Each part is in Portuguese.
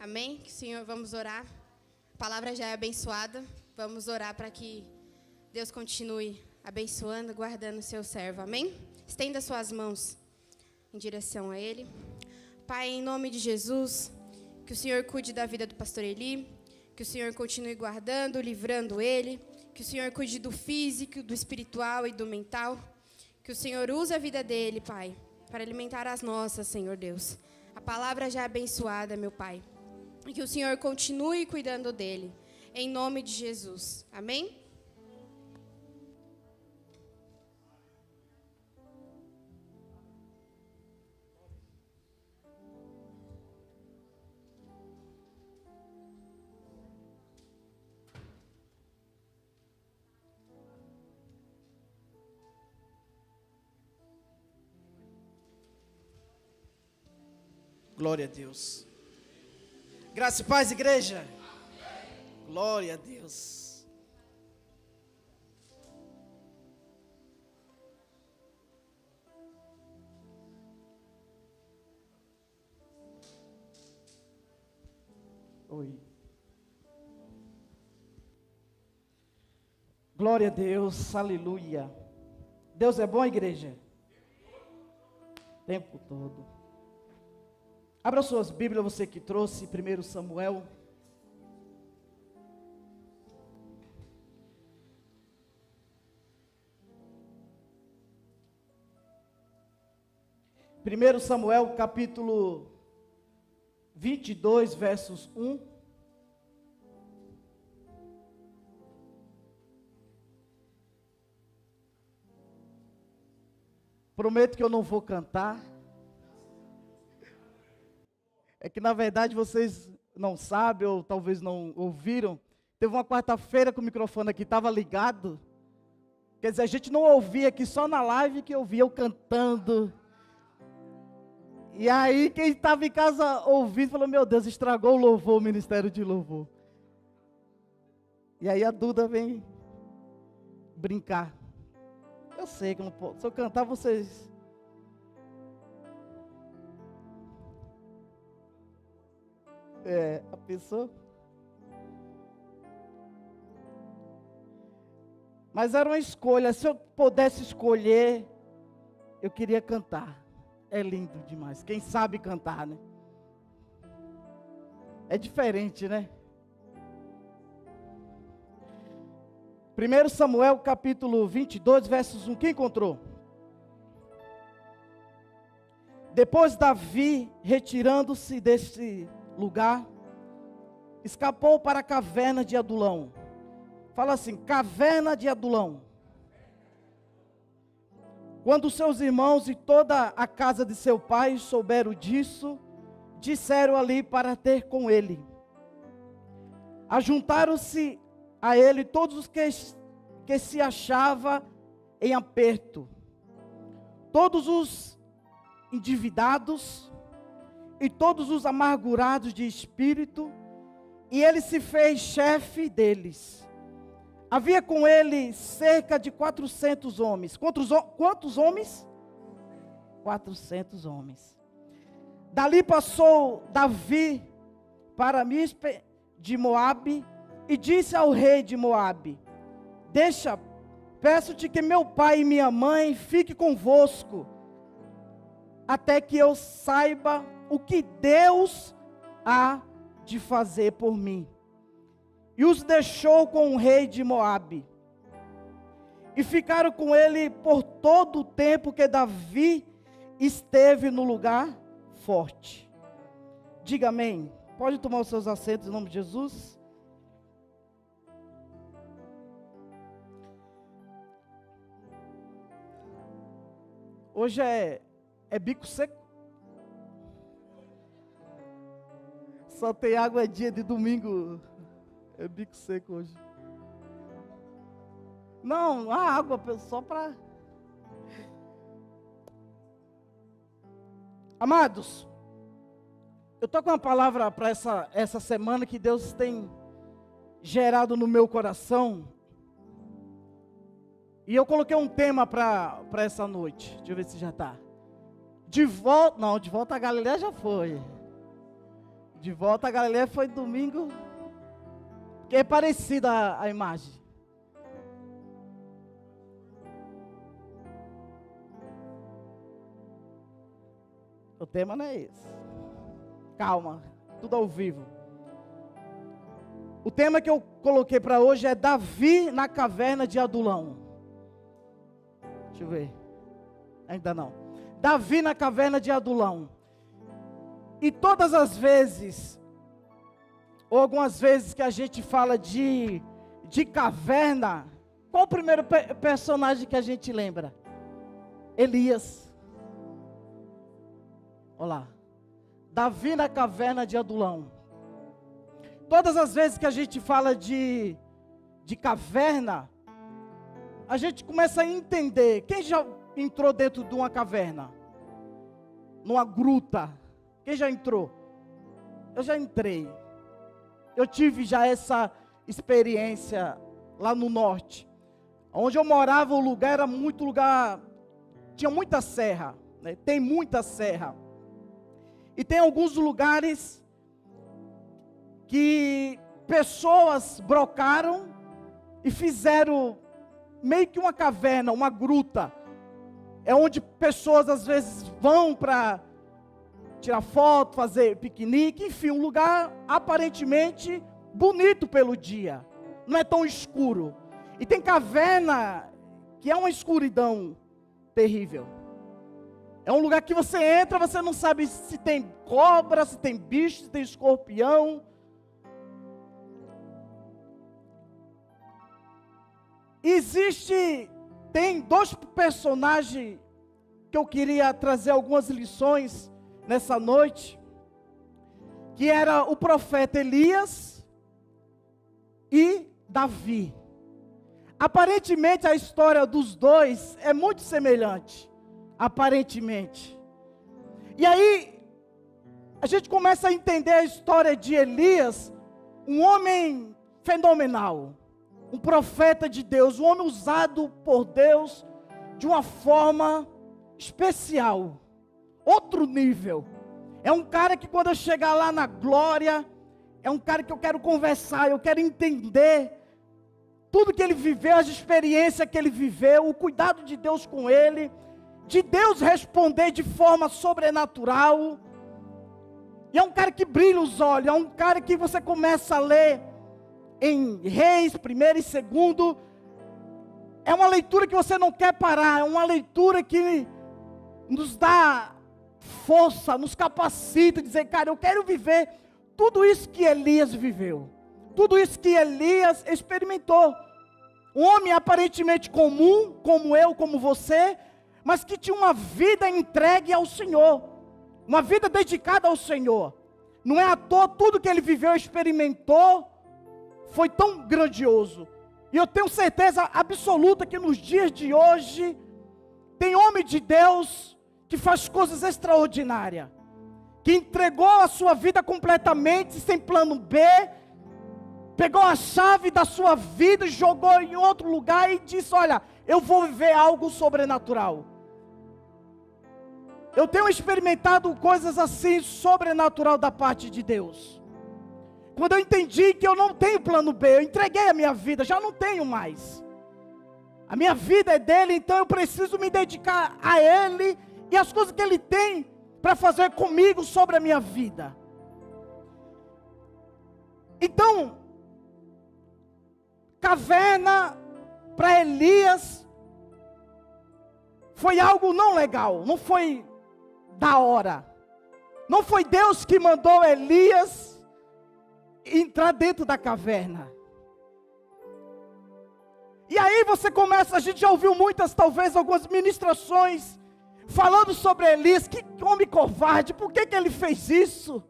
Amém? Que o Senhor, vamos orar. A palavra já é abençoada. Vamos orar para que Deus continue abençoando, guardando o seu servo. Amém? Estenda suas mãos em direção a Ele. Pai, em nome de Jesus, que o Senhor cuide da vida do pastor Eli, que o Senhor continue guardando, livrando ele, que o Senhor cuide do físico, do espiritual e do mental, que o Senhor use a vida dele, Pai, para alimentar as nossas, Senhor Deus. A palavra já é abençoada, meu Pai, e que o Senhor continue cuidando dele, em nome de Jesus. Amém? Glória a Deus. Graça e paz, igreja. Glória a Deus. Oi. Glória a Deus, aleluia. Deus é bom, igreja? O tempo todo. Abra suas Bíblias, você que trouxe 1 Samuel. Primeiro Samuel, capítulo 22, versos 1. Prometo que eu não vou cantar. É que na verdade vocês não sabem, ou talvez não ouviram. Teve uma quarta-feira que o microfone aqui estava ligado. Quer dizer, a gente não ouvia aqui, só na live que ouvia eu cantando. E aí quem estava em casa ouvindo falou, meu Deus, estragou o louvor, o ministério de louvor. E aí a Duda vem brincar. Eu sei que não posso. Se eu cantar, vocês... a pessoa. Mas era uma escolha. Se eu pudesse escolher, eu queria cantar. É lindo demais. Quem sabe cantar, né? É diferente, né? 1 Samuel, capítulo 22, versos 1. Quem encontrou? Depois Davi, retirando-se desse lugar, escapou para a caverna de Adulão. Fala assim, caverna de Adulão. Quando seus irmãos e toda a casa de seu pai souberam disso, disseram ali para ter com ele. Ajuntaram-se a ele todos os que se achavam em aperto, todos os endividados, e todos os amargurados de espírito, e ele se fez chefe deles. Havia com ele cerca de 400 homens. Quantos homens? 400 homens. Dali passou Davi para Mispe de Moabe, e disse ao rei de Moabe, peço-te que meu pai e minha mãe fiquem convosco, até que eu saiba o que Deus há de fazer por mim. E os deixou com o rei de Moabe. E ficaram com ele por todo o tempo que Davi esteve no lugar forte. Diga amém. Pode tomar os seus assentos em nome de Jesus. Hoje é bico seco. Só tem água, é dia de domingo. É bico seco hoje. Não, a água só para... Amados, eu estou com uma palavra para essa semana que Deus tem gerado no meu coração. E eu coloquei um tema para essa noite. Deixa eu ver se já está. De volta a Galileia já foi. De volta a Galileia foi domingo. Que é parecida a imagem. O tema não é esse. Calma, tudo ao vivo. O tema que eu coloquei para hoje é Davi na caverna de Adulão. Deixa eu ver. Ainda não. Davi na caverna de Adulão. E todas as vezes, ou algumas vezes que a gente fala de caverna, qual o primeiro personagem que a gente lembra? Elias. Olha lá. Davi na caverna de Adulão. Todas as vezes que a gente fala de caverna, a gente começa a entender. Quem já entrou dentro de uma caverna? Numa gruta? Quem já entrou? Eu já entrei. Eu tive já essa experiência lá no norte. Onde eu morava, o lugar era muito lugar... Tinha muita serra. Né? Tem muita serra. E tem alguns lugares que pessoas brocaram e fizeram meio que uma caverna, uma gruta. É onde pessoas às vezes vão para tirar foto, fazer piquenique, enfim, um lugar aparentemente bonito pelo dia. Não é tão escuro. E tem caverna que é uma escuridão terrível. É um lugar que você entra, você não sabe se tem cobra, se tem bicho, se tem escorpião. Tem dois personagens que eu queria trazer algumas lições nessa noite, que era o profeta Elias e Davi. Aparentemente a história dos dois é muito semelhante, aparentemente. E aí a gente começa a entender a história de Elias, um homem fenomenal, um profeta de Deus, um homem usado por Deus de uma forma especial, outro nível. É um cara que quando eu chegar lá na glória, é um cara que eu quero conversar, eu quero entender tudo que ele viveu, as experiências que ele viveu, o cuidado de Deus com ele, de Deus responder de forma sobrenatural. E é um cara que brilha os olhos, é um cara que você começa a ler em Reis, 1º e 2º, é uma leitura que você não quer parar, é uma leitura que nos dá força, nos capacita, dizer, cara, eu quero viver tudo isso que Elias viveu, tudo isso que Elias experimentou. Um homem aparentemente comum, como eu, como você, mas que tinha uma vida entregue ao Senhor, uma vida dedicada ao Senhor. Não é à toa tudo que ele viveu, experimentou, foi tão grandioso. E eu tenho certeza absoluta que nos dias de hoje, tem homem de Deus que faz coisas extraordinárias, que entregou a sua vida completamente, sem plano B, pegou a chave da sua vida, jogou em outro lugar e disse, olha, eu vou viver algo sobrenatural. Eu tenho experimentado coisas assim, sobrenatural da parte de Deus. Quando eu entendi que eu não tenho plano B, eu entreguei a minha vida, já não tenho mais. A minha vida é dele, então eu preciso me dedicar a ele e as coisas que ele tem para fazer comigo sobre a minha vida. Então, caverna para Elias foi algo não legal, não foi da hora. Não foi Deus que mandou Elias entrar dentro da caverna. E aí você começa, a gente já ouviu muitas, talvez algumas ministrações falando sobre Elias, que homem covarde, por que ele fez isso?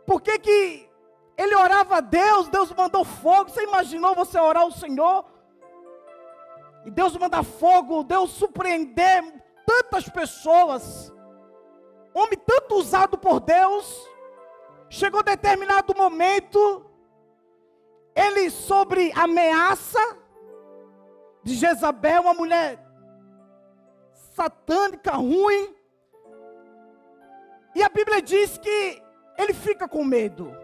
Por que ele orava a Deus, Deus mandou fogo? Você imaginou você orar ao Senhor? E Deus mandar fogo, Deus surpreender tantas pessoas, homem tanto usado por Deus. Chegou determinado momento, ele sobre ameaça de Jezabel, uma mulher satânica, ruim. E a Bíblia diz que ele fica com medo.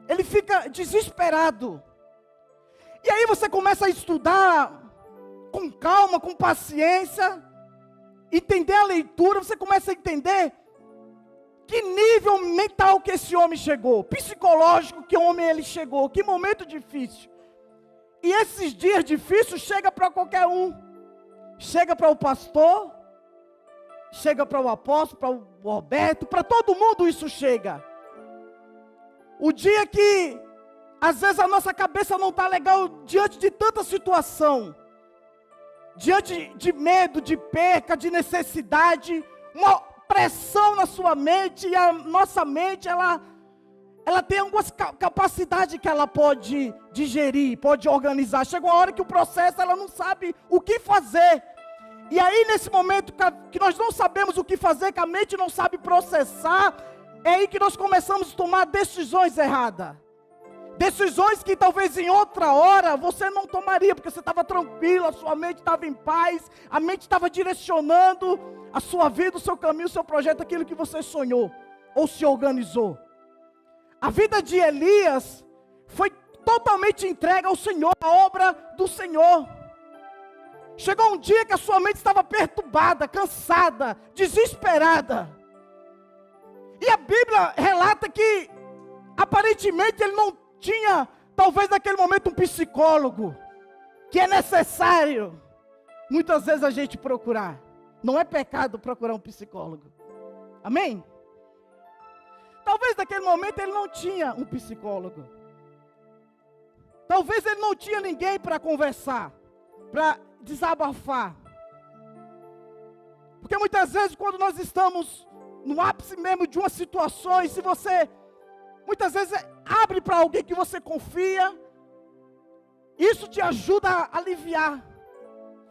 Ele fica desesperado. E aí você começa a estudar com calma, com paciência, entender a leitura, você começa a entender que nível mental que esse homem chegou, psicológico que o homem ele chegou, que momento difícil. E esses dias difíceis chega para qualquer um. Chega para o pastor, chega para o apóstolo, para o Roberto, para todo mundo isso chega. O dia que, às vezes, a nossa cabeça não está legal diante de tanta situação, diante de medo, de perca, de necessidade, uma pressão na sua mente, e a nossa mente, ela tem algumas capacidades que ela pode digerir, pode organizar. Chega uma hora que o processo, ela não sabe o que fazer. E aí, nesse momento que nós não sabemos o que fazer, que a mente não sabe processar, é aí que nós começamos a tomar decisões erradas. Decisões que talvez em outra hora você não tomaria, porque você estava tranquilo, a sua mente estava em paz, a mente estava direcionando a sua vida, o seu caminho, o seu projeto, aquilo que você sonhou ou se organizou. A vida de Elias foi totalmente entregue ao Senhor, a obra do Senhor. Chegou um dia que a sua mente estava perturbada, cansada, desesperada. E a Bíblia relata que, aparentemente, ele não tinha, talvez naquele momento, um psicólogo, que é necessário, muitas vezes, a gente procurar. Não é pecado procurar um psicólogo. Amém? Talvez naquele momento ele não tinha um psicólogo. Talvez ele não tinha ninguém para conversar, para desabafar. Porque muitas vezes quando nós estamos no ápice mesmo de uma situação, e se você muitas vezes abre para alguém que você confia, isso te ajuda a aliviar.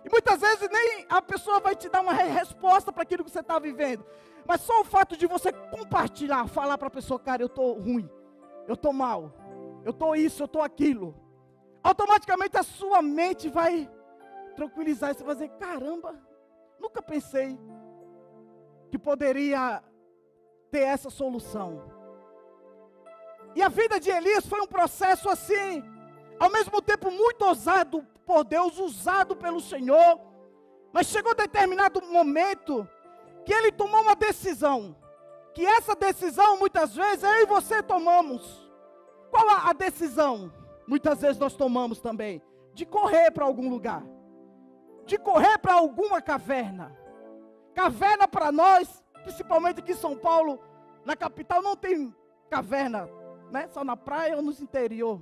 E muitas vezes nem a pessoa vai te dar uma resposta para aquilo que você está vivendo. Mas só o fato de você compartilhar, falar para a pessoa, cara, eu estou ruim, eu estou mal, eu estou isso, eu estou aquilo. Automaticamente a sua mente vai tranquilizar e você vai dizer, caramba, nunca pensei que poderia ter essa solução. E a vida de Elias foi um processo assim, ao mesmo tempo muito ousado por Deus, usado pelo Senhor, mas chegou determinado momento que ele tomou uma decisão, que essa decisão muitas vezes eu e você tomamos. Qual a decisão? Muitas vezes nós tomamos também, de correr para algum lugar, de correr para alguma caverna. Caverna para nós, principalmente aqui em São Paulo, na capital não tem caverna, né? Só na praia ou nos interior.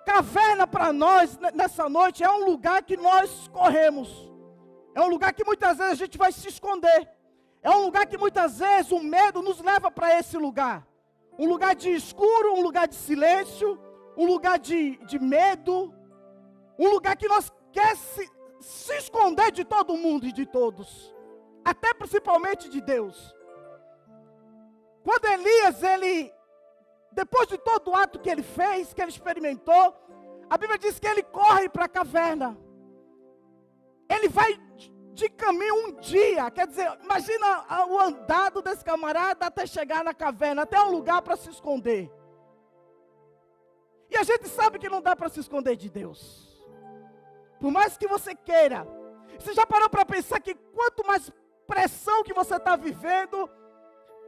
Caverna para nós, nessa noite, é um lugar que nós corremos. É um lugar que muitas vezes a gente vai se esconder. É um lugar que muitas vezes o medo nos leva para esse lugar. Um lugar de escuro, um lugar de silêncio, um lugar de medo. Um lugar que nós queremos se esconder de todo mundo e de todos. Até principalmente de Deus. Quando Elias, depois de todo o ato que ele fez, que ele experimentou, a Bíblia diz que ele corre para a caverna. Ele vai de caminho um dia, quer dizer, imagina o andado desse camarada até chegar na caverna, até um lugar para se esconder. E a gente sabe que não dá para se esconder de Deus. Por mais que você queira. Você já parou para pensar que quanto mais pressão que você está vivendo,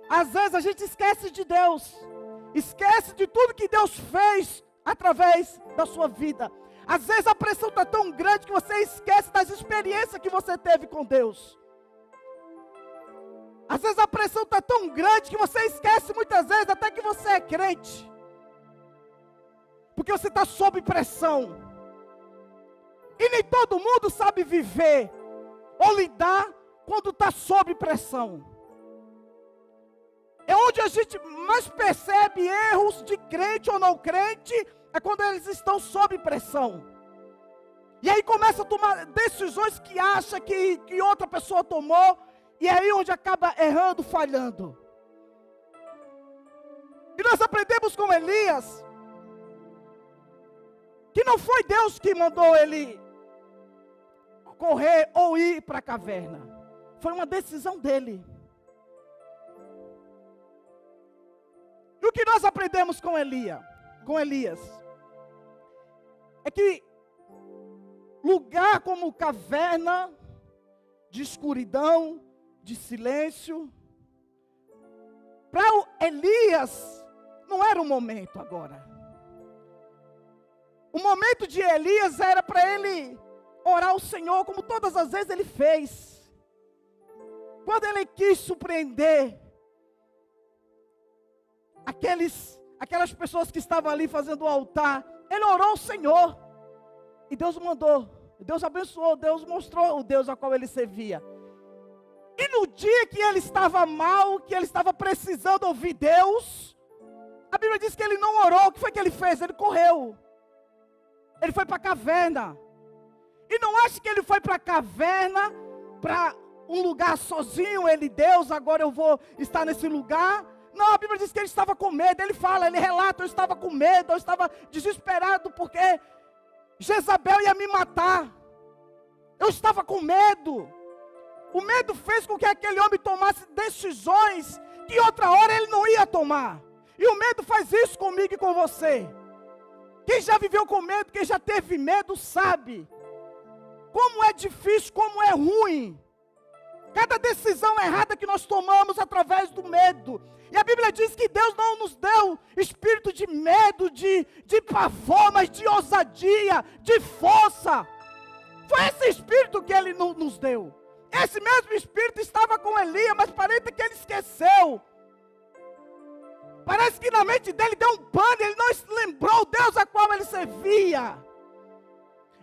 às vezes a gente esquece de Deus. Esquece de tudo que Deus fez através da sua vida. Às vezes a pressão está tão grande que você esquece das experiências que você teve com Deus. Às vezes a pressão está tão grande que você esquece muitas vezes até que você é crente. Porque você está sob pressão. E nem todo mundo sabe viver ou lidar quando está sob pressão. É onde a gente mais percebe erros de crente ou não crente, é quando eles estão sob pressão. E aí começa a tomar decisões que acha que outra pessoa tomou, e é aí onde acaba errando, falhando. E nós aprendemos com Elias, que não foi Deus que mandou ele correr ou ir para a caverna. Foi uma decisão dele. E o que nós aprendemos com Elias? É que lugar como caverna, de escuridão, de silêncio, para Elias não era o momento agora. O momento de Elias era para ele orar ao Senhor, como todas as vezes ele fez. Quando ele quis surpreender aquelas pessoas que estavam ali fazendo o altar, ele orou ao Senhor. E Deus mandou, Deus abençoou, Deus mostrou o Deus a qual ele servia. E no dia que ele estava mal, que ele estava precisando ouvir Deus, a Bíblia diz que ele não orou. O que foi que ele fez? Ele correu. Ele foi para a caverna. E não ache que ele foi para a caverna, para um lugar sozinho, ele, Deus, agora eu vou estar nesse lugar. Não, a Bíblia diz que ele estava com medo. Ele fala, ele relata, eu estava com medo, eu estava desesperado, porque Jezabel ia me matar. Eu estava com medo. O medo fez com que aquele homem tomasse decisões que outra hora ele não ia tomar. E o medo faz isso comigo e com você. Quem já viveu com medo, quem já teve medo, sabe como é difícil, como é ruim. Cada decisão errada que nós tomamos através do medo. E a Bíblia diz que Deus não nos deu espírito de medo, de pavor, mas de ousadia, de força. Foi esse espírito que Ele nos deu. Esse mesmo espírito estava com Elias, mas parece que ele esqueceu. Parece que na mente dele deu um pane, ele não lembrou o Deus a qual ele servia.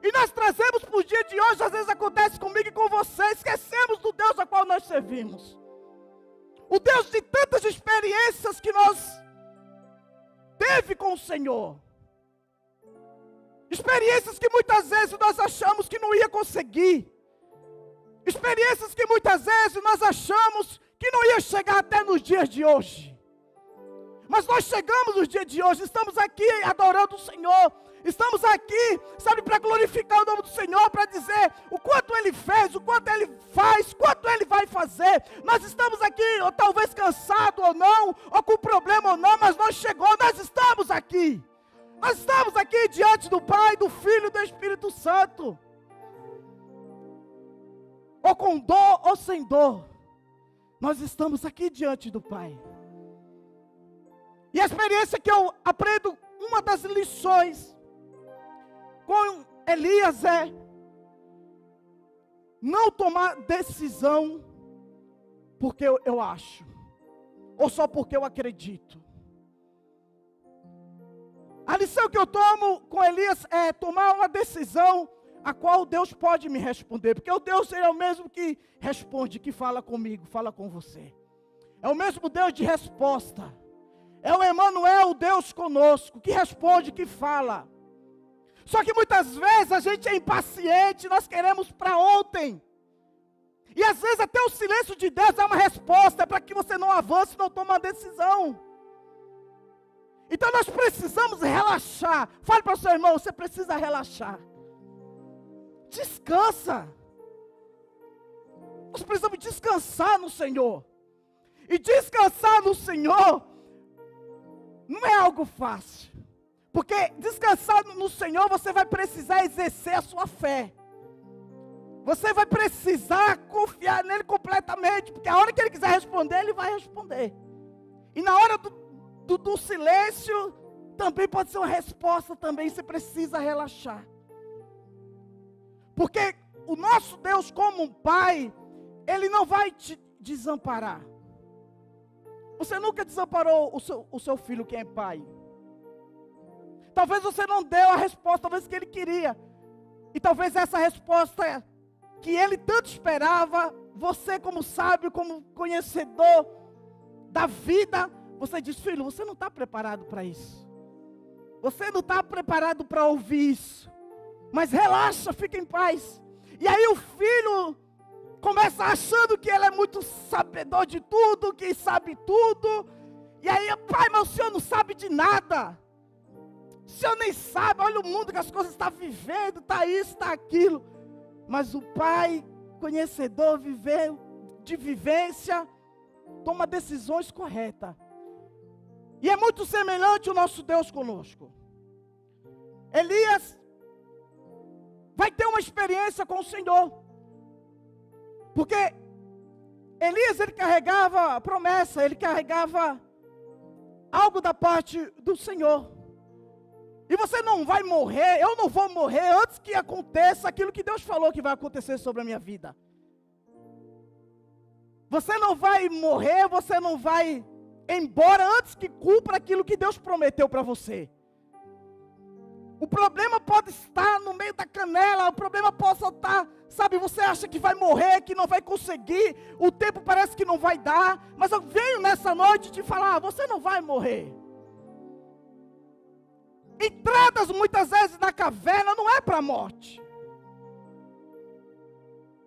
E nós trazemos para o dia de hoje, às vezes acontece comigo e com você, esquecemos do Deus a qual nós servimos. O Deus de tantas experiências que nós teve com o Senhor. Experiências que muitas vezes nós achamos que não ia conseguir. Experiências que muitas vezes nós achamos que não ia chegar até nos dias de hoje. Mas nós chegamos nos dias de hoje, estamos aqui adorando o Senhor. Estamos aqui, sabe, para glorificar o nome do Senhor, para dizer o quanto Ele fez, o quanto Ele faz, quanto Ele vai fazer. Nós estamos aqui, ou talvez cansado ou não, ou com problema ou não, mas nós chegamos, nós estamos aqui. Nós estamos aqui diante do Pai, do Filho e do Espírito Santo. Ou com dor ou sem dor, nós estamos aqui diante do Pai. E a experiência que eu aprendo, uma das lições com Elias é não tomar decisão porque eu acho, ou só porque eu acredito. A lição que eu tomo com Elias é tomar uma decisão a qual Deus pode me responder, porque o Deus é o mesmo que responde, que fala comigo, fala com você. É o mesmo Deus de resposta. É o Emmanuel, o Deus conosco, que responde, que fala. Só que muitas vezes a gente é impaciente, nós queremos para ontem. E às vezes até o silêncio de Deus é uma resposta, é para que você não avance, não tome uma decisão. Então nós precisamos relaxar. Fale para o seu irmão, você precisa relaxar. Descansa. Nós precisamos descansar no Senhor. E descansar no Senhor não é algo fácil. Porque descansar no Senhor, você vai precisar exercer a sua fé. Você vai precisar confiar nele completamente. Porque a hora que ele quiser responder, ele vai responder. E na hora do silêncio, também pode ser uma resposta também. Você precisa relaxar. Porque o nosso Deus, como um pai, Ele não vai te desamparar. Você nunca desamparou o seu filho que é pai. Talvez você não deu a resposta, talvez que ele queria. E talvez essa resposta que ele tanto esperava, você como sábio, como conhecedor da vida, você diz, filho, você não está preparado para isso. Você não está preparado para ouvir isso. Mas relaxa, fica em paz. E aí o filho começa achando que ele é muito sabedor de tudo, que sabe tudo. E aí, pai, mas o senhor não sabe de nada. O senhor nem sabe, olha o mundo que as coisas estão vivendo, está isso, está aquilo. Mas o pai, conhecedor, de vivência, toma decisões corretas. E é muito semelhante o nosso Deus conosco. Elias vai ter uma experiência com o Senhor. Porque Elias, ele carregava promessa, ele carregava algo da parte do Senhor. E você não vai morrer, eu não vou morrer antes que aconteça aquilo que Deus falou que vai acontecer sobre a minha vida. Você não vai morrer, você não vai embora antes que cumpra aquilo que Deus prometeu para você. O problema pode estar no meio da canela, o problema pode estar, sabe, você acha que vai morrer, que não vai conseguir, o tempo parece que não vai dar, mas eu venho nessa noite te falar, você não vai morrer. Entradas muitas vezes na caverna não é para a morte.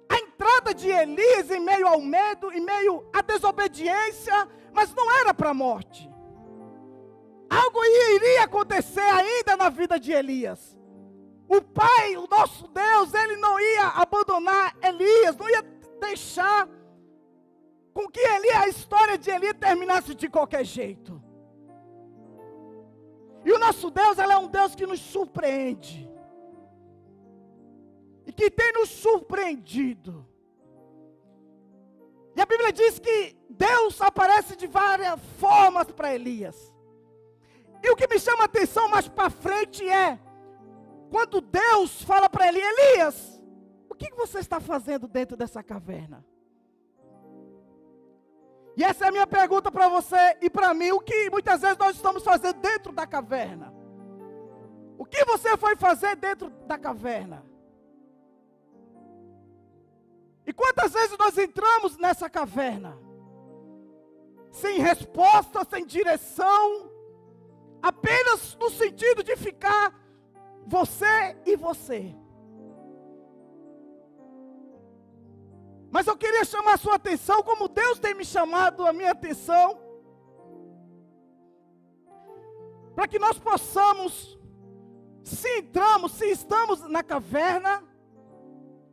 A entrada de Elias em meio ao medo, em meio à desobediência, mas não era para a morte. Algo iria acontecer ainda na vida de Elias. O Pai, o nosso Deus, Ele não ia abandonar Elias, não ia deixar com que a história de Elias terminasse de qualquer jeito. E o nosso Deus, Ele é um Deus que nos surpreende. E que tem nos surpreendido. E a Bíblia diz que Deus aparece de várias formas para Elias. E o que me chama a atenção mais para frente é, quando Deus fala para ele, Elias, o que você está fazendo dentro dessa caverna? E essa é a minha pergunta para você e para mim, o que muitas vezes nós estamos fazendo dentro da caverna? O que você foi fazer dentro da caverna? E quantas vezes nós entramos nessa caverna? Sem resposta, sem direção, apenas no sentido de ficar você e você. Mas eu queria chamar a sua atenção, como Deus tem me chamado a minha atenção, para que nós possamos, se estamos na caverna,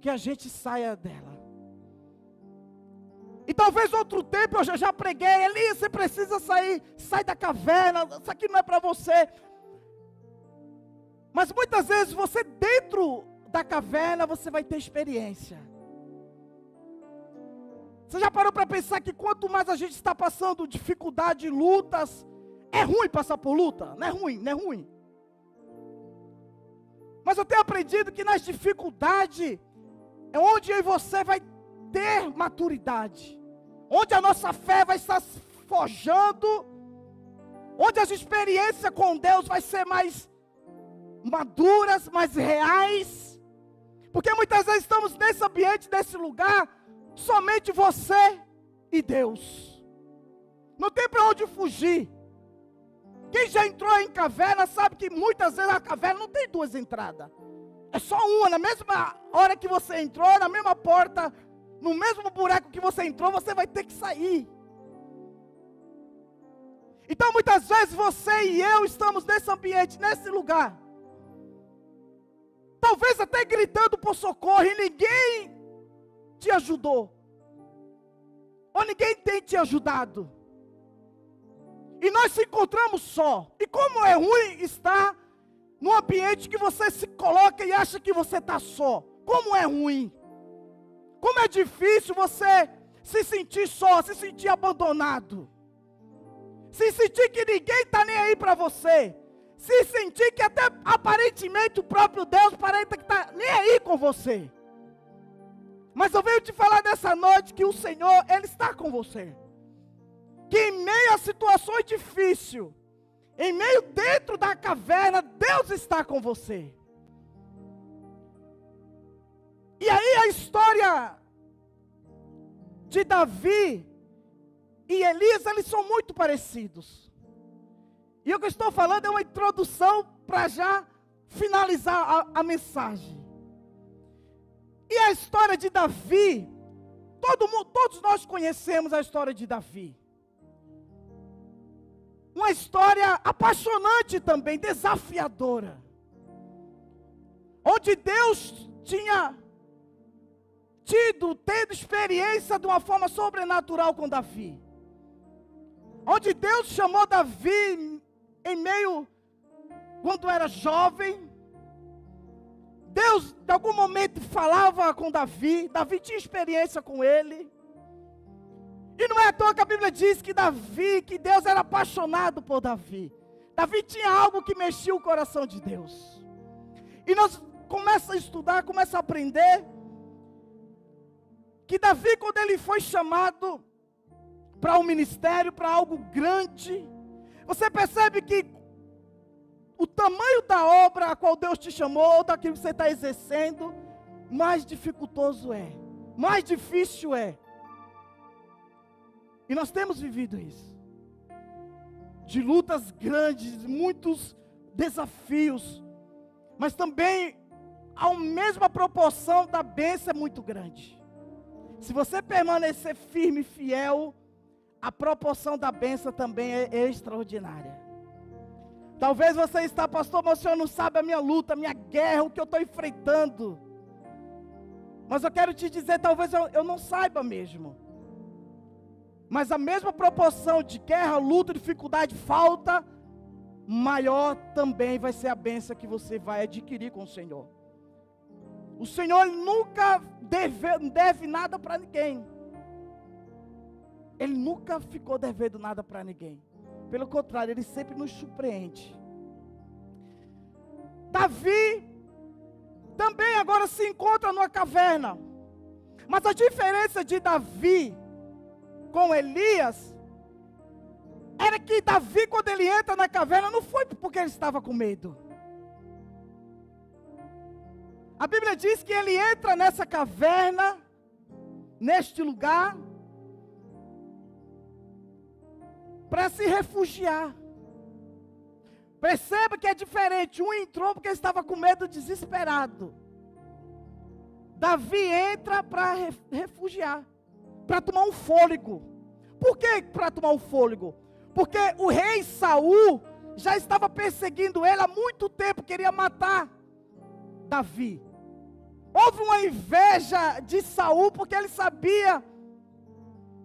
que a gente saia dela. E talvez outro tempo eu já preguei, Elias, você precisa sair, sai da caverna, isso aqui não é para você. Mas muitas vezes você dentro da caverna, você vai ter experiência. Você já parou para pensar que quanto mais a gente está passando dificuldade, lutas, é ruim passar por luta? Não é ruim, não é ruim. Mas eu tenho aprendido que nas dificuldades é onde eu e você vai ter maturidade, onde a nossa fé vai estar forjando, onde as experiências com Deus vai ser mais maduras, mais reais, porque muitas vezes estamos nesse ambiente, nesse lugar, somente você e Deus, não tem para onde fugir. Quem já entrou em caverna sabe que muitas vezes a caverna não tem duas entradas, é só uma. Na mesma hora que você entrou, na mesma porta, no mesmo buraco que você entrou, você vai ter que sair. Então muitas vezes você e eu estamos nesse ambiente, nesse lugar, talvez até gritando por socorro, e ninguém te ajudou, ou ninguém tem te ajudado, e nós se encontramos só. E como é ruim estar num ambiente que você se coloca e acha que você está só. Como é ruim, como é difícil você se sentir só, se sentir abandonado, se sentir que ninguém está nem aí para você, se sentir que até aparentemente o próprio Deus parece que está nem aí com você. Mas eu venho te falar nessa noite que o Senhor, Ele está com você. Que em meio a situações difíceis, em meio dentro da caverna, Deus está com você. E aí a história de Davi e Elias, eles são muito parecidos. E o que eu estou falando é uma introdução para já finalizar a mensagem. E a história de Davi, todos nós conhecemos a história de Davi. Uma história apaixonante também, desafiadora. Onde Deus tinha tendo experiência de uma forma sobrenatural com Davi. onde Deus chamou Davi em meio, quando era jovem. Deus, de algum momento, falava com Davi. Davi tinha experiência com ele. E não é à toa que a Bíblia diz que Deus era apaixonado por Davi. Davi tinha algo que mexia o coração de Deus. E nós começamos a estudar, começamos a aprender que Davi, quando ele foi chamado para um ministério, para algo grande, você percebe que o tamanho da obra a qual Deus te chamou, ou daquilo que você está exercendo, mais dificultoso é, mais difícil é. E nós temos vivido isso. De lutas grandes, muitos desafios, mas também a mesma proporção da bênção é muito grande. Se você permanecer firme e fiel, a proporção da bênção também é extraordinária. Talvez você está, pastor, mas o senhor não sabe a minha luta, a minha guerra, o que eu estou enfrentando. Mas eu quero te dizer, talvez eu não saiba mesmo. Mas a mesma proporção de guerra, luta, dificuldade, falta, maior também vai ser a bênção que você vai adquirir com o Senhor. O Senhor nunca deve nada para ninguém. Ele nunca ficou devendo nada para ninguém. Pelo contrário, Ele sempre nos surpreende. Davi também agora se encontra numa caverna. Mas a diferença de Davi com Elias era que Davi, quando ele entra na caverna, não foi porque ele estava com medo. A Bíblia diz que ele entra nessa caverna, neste lugar, para se refugiar. Perceba que é diferente. Um entrou porque estava com medo, desesperado. Davi entra para refugiar, para tomar um fôlego. Por que para tomar um fôlego? Porque o rei Saul já estava perseguindo ele há muito tempo, queria matar Davi. Houve uma inveja de Saul, porque ele sabia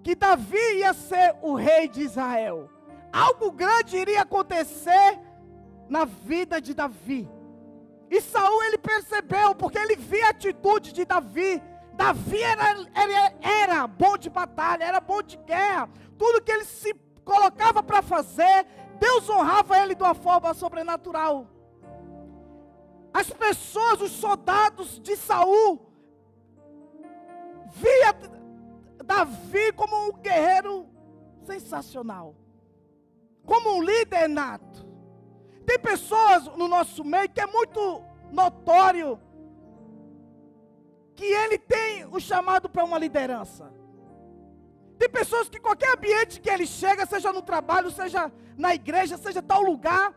que Davi ia ser o rei de Israel. Algo grande iria acontecer na vida de Davi. E Saul, ele percebeu, porque ele via a atitude de Davi. Davi era bom de batalha, era bom de guerra. Tudo que ele se colocava para fazer, Deus honrava ele de uma forma sobrenatural. As pessoas, os soldados de Saul, via Davi como um guerreiro sensacional, como um líder nato. Tem pessoas no nosso meio que é muito notório que ele tem o chamado para uma liderança. Tem pessoas que qualquer ambiente que ele chega, seja no trabalho, seja na igreja, seja tal lugar,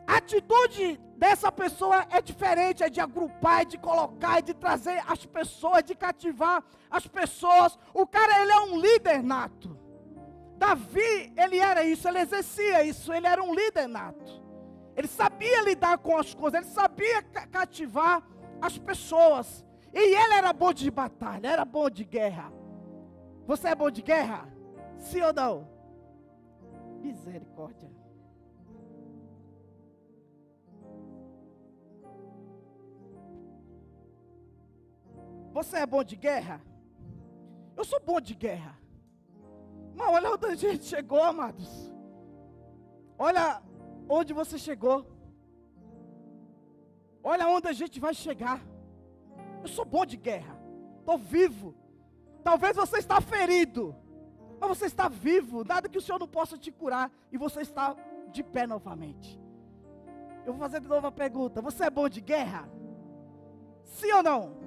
a atitude dessa pessoa é diferente, é de agrupar, é de colocar, é de trazer as pessoas, de cativar as pessoas. O cara, ele é um líder nato. Davi, ele era isso, ele exercia isso, ele era um líder nato. Ele sabia lidar com as coisas, ele sabia cativar as pessoas. E ele era bom de batalha, era bom de guerra. Você é bom de guerra? Sim ou não? Misericórdia. Você é bom de guerra? Eu sou bom de guerra. Mas olha onde a gente chegou, amados. Olha onde você chegou. Olha onde a gente vai chegar. Eu sou bom de guerra. Estou vivo. Talvez você está ferido, mas você está vivo. Nada que o Senhor não possa te curar. E você está de pé novamente. Eu vou fazer de novo a pergunta. Você é bom de guerra? Sim ou não?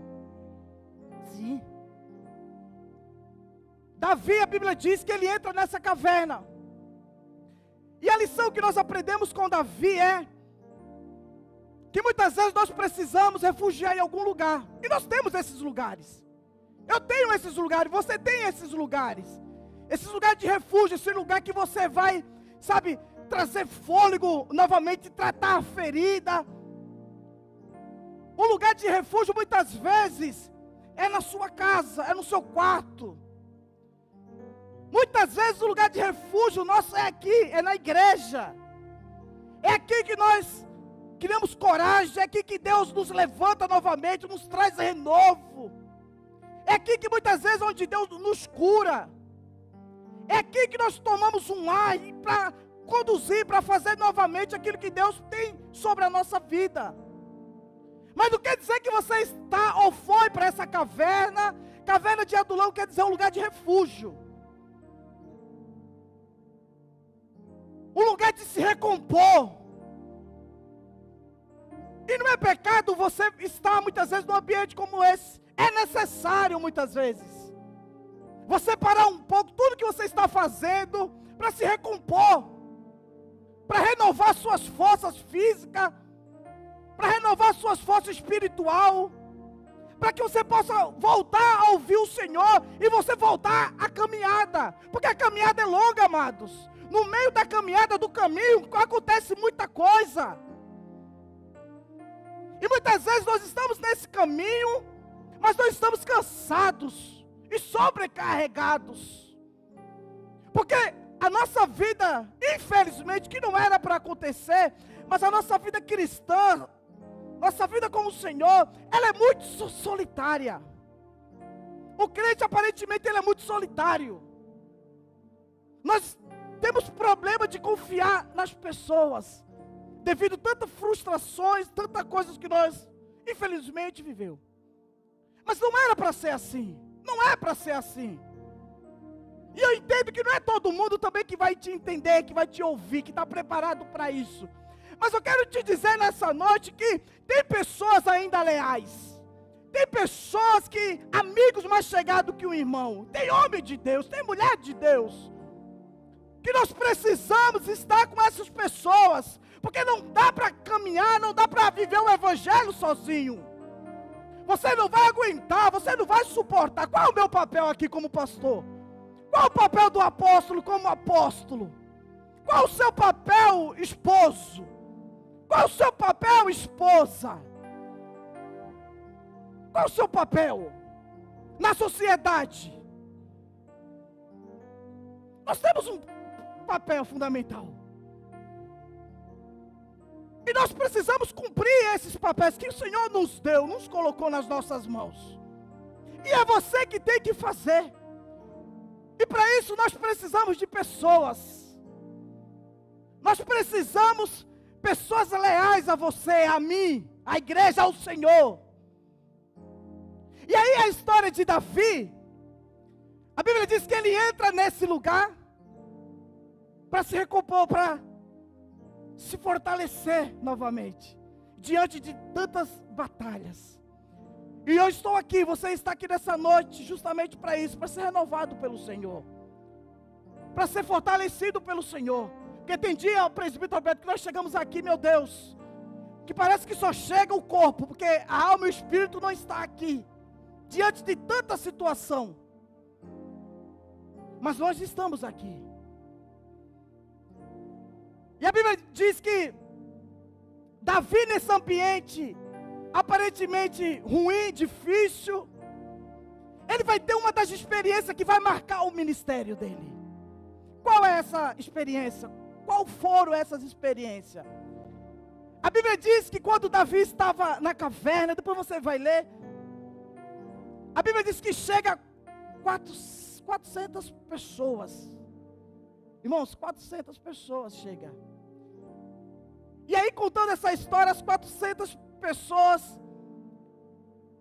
Sim. Davi, a Bíblia diz que ele entra nessa caverna. E a lição que nós aprendemos com Davi é que muitas vezes nós precisamos refugiar em algum lugar. E nós temos esses lugares. Eu tenho esses lugares, você tem esses lugares. Esses lugares de refúgio, esse lugar que você vai, sabe, trazer fôlego novamente, tratar a ferida. Um lugar de refúgio muitas vezes é na sua casa, é no seu quarto. Muitas vezes o lugar de refúgio nosso é aqui, é na igreja. É aqui que nós criamos coragem, é aqui que Deus nos levanta novamente, nos traz renovo. É aqui que muitas vezes onde Deus nos cura. É aqui que nós tomamos um ar para conduzir, para fazer novamente aquilo que Deus tem sobre a nossa vida. Mas não quer dizer que você está ou foi para essa caverna. Caverna de Adulão quer dizer um lugar de refúgio. Um lugar de se recompor. E não é pecado você estar muitas vezes num ambiente como esse. É necessário muitas vezes você parar um pouco tudo que você está fazendo para se recompor, para renovar suas forças físicas, para renovar suas forças espiritual, para que você possa voltar a ouvir o Senhor e você voltar à caminhada, porque a caminhada é longa, amados. No meio da caminhada, do caminho, acontece muita coisa. E muitas vezes nós estamos nesse caminho, mas nós estamos cansados e sobrecarregados. Porque a nossa vida, infelizmente, que não era para acontecer, mas a nossa vida cristã, nossa vida com o Senhor, ela é muito solitária. O crente, aparentemente, ele é muito solitário. Nós temos problema de confiar nas pessoas, devido a tantas frustrações, tantas coisas que nós, infelizmente, vivemos. Mas não era para ser assim. Não é para ser assim. E eu entendo que não é todo mundo também que vai te entender, que vai te ouvir, que está preparado para isso. Mas eu quero te dizer nessa noite que tem pessoas ainda leais. Tem pessoas que, amigos mais chegados que um irmão. Tem homem de Deus, tem mulher de Deus. Que nós precisamos estar com essas pessoas. Porque não dá para caminhar, não dá para viver o evangelho sozinho. Você não vai aguentar, você não vai suportar. Qual é o meu papel aqui como pastor? Qual é o papel do apóstolo como apóstolo? Qual é o seu papel, esposo? Qual é o seu papel, esposa? Qual é o seu papel na sociedade? Nós temos um papel fundamental. E nós precisamos cumprir esses papéis que o Senhor nos deu, nos colocou nas nossas mãos. E é você que tem que fazer. E para isso nós precisamos de pessoas. Nós precisamos pessoas leais a você, a mim, à igreja, ao Senhor. E aí a história de Davi, a Bíblia diz que ele entra nesse lugar para se recompor, para se fortalecer novamente, diante de tantas batalhas. E eu estou aqui, você está aqui nessa noite, justamente para isso, para ser renovado pelo Senhor, para ser fortalecido pelo Senhor. Porque tem dia, presbítero Alberto, que nós chegamos aqui, meu Deus, que parece que só chega o corpo, porque a alma e o espírito não está aqui, diante de tanta situação. Mas nós estamos aqui. E a Bíblia diz que Davi, nesse ambiente aparentemente ruim, difícil, ele vai ter uma das experiências que vai marcar o ministério dele. Qual é essa experiência? Qual foram essas experiências? A Bíblia diz que quando Davi estava na caverna, depois você vai ler, a Bíblia diz que chega 400 pessoas. Irmãos, 400 pessoas chegam. E aí, contando essa história, as 400 pessoas,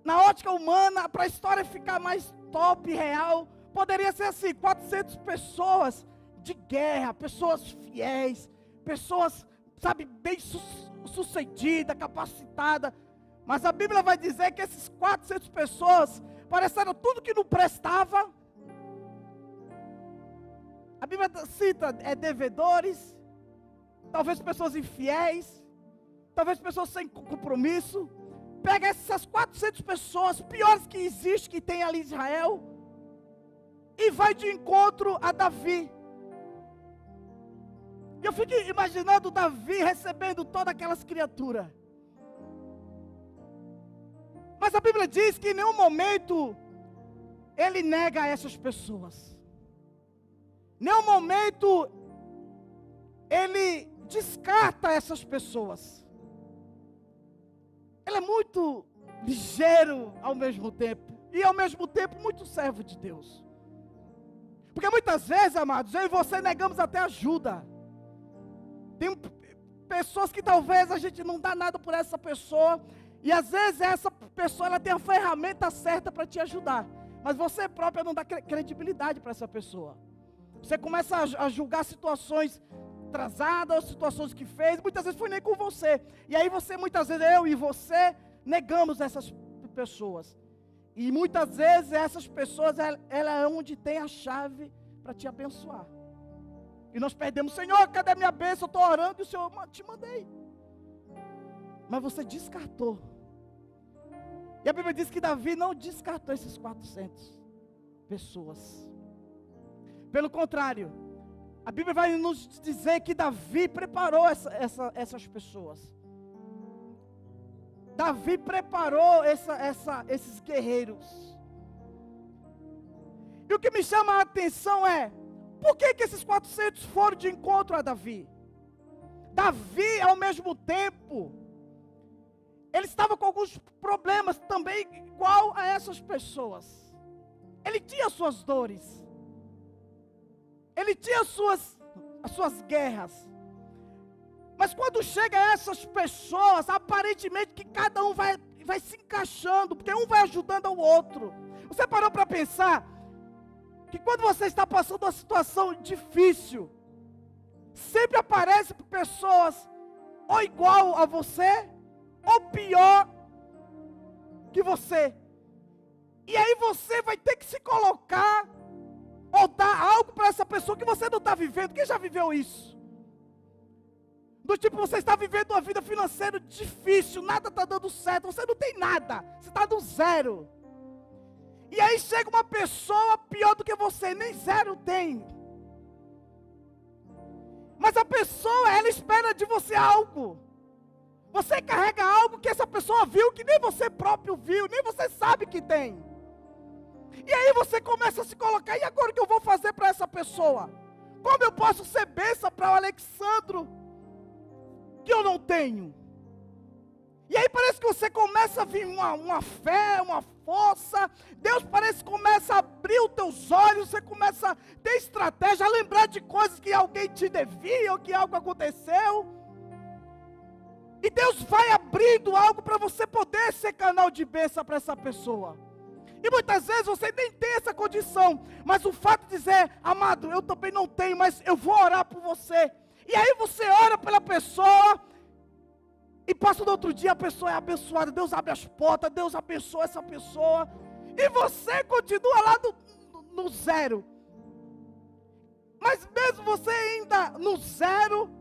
na ótica humana, para a história ficar mais top, real, poderia ser assim, 400 pessoas de guerra, pessoas fiéis, pessoas, sabe, bem sucedidas, capacitadas. Mas a Bíblia vai dizer que esses 400 pessoas pareceram tudo que não prestava. A Bíblia cita devedores, talvez pessoas infiéis, talvez pessoas sem compromisso. Pega essas 400 pessoas piores que existem, que tem ali em Israel, e vai de encontro a Davi. E eu fico imaginando Davi recebendo todas aquelas criaturas. Mas a Bíblia diz que em nenhum momento ele nega essas pessoas. nenhum momento ele descarta essas pessoas. Ele é muito ligeiro ao mesmo tempo, e ao mesmo tempo muito servo de Deus. Porque muitas vezes, amados, eu e você negamos até ajuda. Tem pessoas que talvez a gente não dá nada por essa pessoa, e às vezes essa pessoa ela tem a ferramenta certa para te ajudar, mas você própria não dá credibilidade para essa pessoa. Você começa a julgar situações atrasadas, situações que fez, muitas vezes foi nem com você. E aí muitas vezes eu e você negamos essas pessoas. E muitas vezes essas pessoas, ela é onde tem a chave para te abençoar. E nós perdemos, Senhor, cadê a minha bênção? Eu estou orando e o Senhor te mandei. Mas você descartou. E a Bíblia diz que Davi não descartou esses 400 pessoas. Pelo contrário, a Bíblia vai nos dizer que Davi preparou essas pessoas. Davi preparou esses guerreiros. E o que me chama a atenção é, por que esses 400 foram de encontro a Davi? Davi, ao mesmo tempo, ele estava com alguns problemas também, igual a essas pessoas. Ele tinha suas dores. Ele tinha as suas guerras. Mas quando chega a essas pessoas, aparentemente que cada um vai se encaixando, porque um vai ajudando ao outro. Você parou para pensar que quando você está passando uma situação difícil, sempre aparecem pessoas ou igual a você, ou pior que você. E aí você vai ter que se colocar, ou dar algo para essa pessoa que você não está vivendo. Quem já viveu isso? Do tipo, você está vivendo uma vida financeira difícil, nada está dando certo, você não tem nada, você está no zero. E aí chega uma pessoa pior do que você, nem zero tem. Mas a pessoa, ela espera de você algo. Você carrega algo que essa pessoa viu, que nem você próprio viu, nem você sabe que tem. E aí você começa a se colocar, e agora o que eu vou fazer para essa pessoa? Como eu posso ser bênção para o Alexandro, que eu não tenho? E aí parece que você começa a vir uma fé, uma força. Deus parece que começa a abrir os teus olhos. Você começa a ter estratégia, a lembrar de coisas que alguém te devia, ou que algo aconteceu. E Deus vai abrindo algo para você poder ser canal de bênção para essa pessoa. E muitas vezes você nem tem essa condição, mas o fato de dizer, amado, eu também não tenho, mas eu vou orar por você. E aí você ora pela pessoa, e passa no outro dia, a pessoa é abençoada, Deus abre as portas, Deus abençoa essa pessoa, e você continua lá no zero. Mas mesmo você ainda no zero,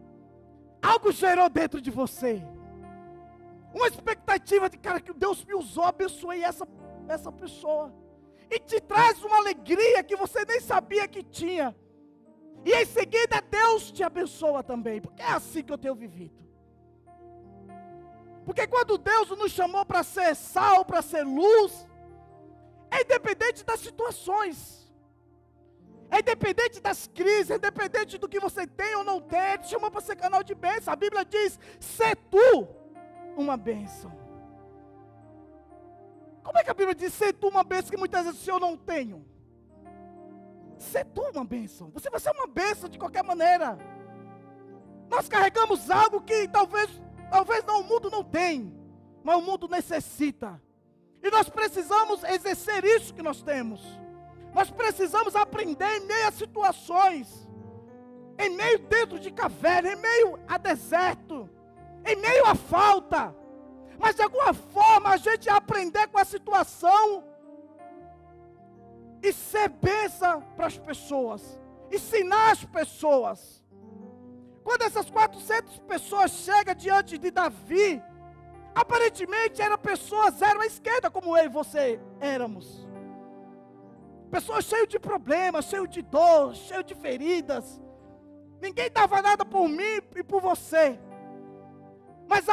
algo gerou dentro de você. Uma expectativa de, cara, que Deus me usou, abençoei essa pessoa. E te traz uma alegria que você nem sabia que tinha. E em seguida Deus te abençoa também. Porque é assim que eu tenho vivido. Porque quando Deus nos chamou para ser sal, para ser luz, é independente das situações. É independente das crises, é independente do que você tem ou não tem. Ele te chamou para ser canal de bênção. A Bíblia diz, sê tu uma bênção. Como é que a Bíblia diz, sê tu uma bênção, que muitas vezes eu não tenho? Sê tu uma bênção. Você vai ser uma bênção de qualquer maneira. Nós carregamos algo que talvez não, o mundo não tem, mas o mundo necessita. E nós precisamos exercer isso que nós temos. Nós precisamos aprender em meio a situações, em meio dentro de caverna, em meio a deserto, em meio à falta. Mas de alguma forma a gente aprender com a situação e ser bênção para as pessoas, ensinar as pessoas. Quando essas 400 pessoas chegam diante de Davi, aparentemente eram pessoas zero à esquerda, como eu e você éramos. Pessoas cheias de problemas, cheias de dor, cheias de feridas. Ninguém dava nada por mim e por você. Mas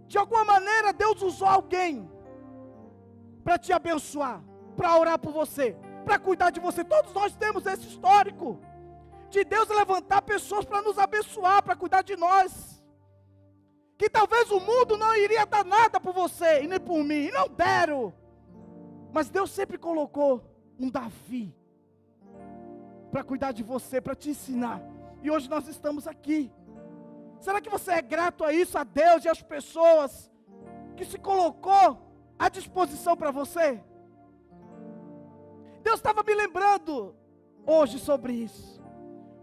de alguma maneira Deus usou alguém para te abençoar, para orar por você, para cuidar de você. Todos nós temos esse histórico. de Deus levantar pessoas para nos abençoar, para cuidar de nós. Que talvez o mundo não iria dar nada por você e nem por mim, e não deram. Mas Deus sempre colocou um Davi para cuidar de você, para te ensinar. E hoje nós estamos aqui. Será que você é grato a isso, a Deus e às pessoas que se colocou à disposição para você? Deus estava me lembrando hoje sobre isso.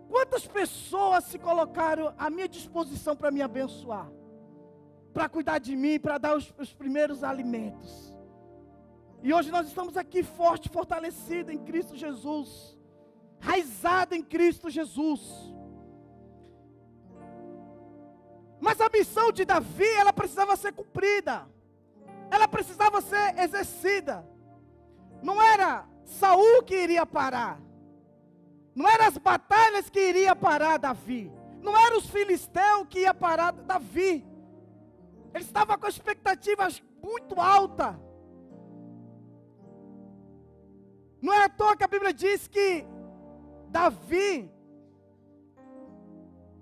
Quantas pessoas se colocaram à minha disposição para me abençoar, para cuidar de mim, para dar os primeiros alimentos. E hoje nós estamos aqui forte, fortalecido em Cristo Jesus, raizado em Cristo Jesus. Mas a missão de Davi, ela precisava ser cumprida. Ela precisava ser exercida. Não era Saul que iria parar. Não eram as batalhas que iria parar Davi. Não eram os filisteus que iam parar Davi. Ele estava com expectativas muito altas. Não é à toa que a Bíblia diz que Davi,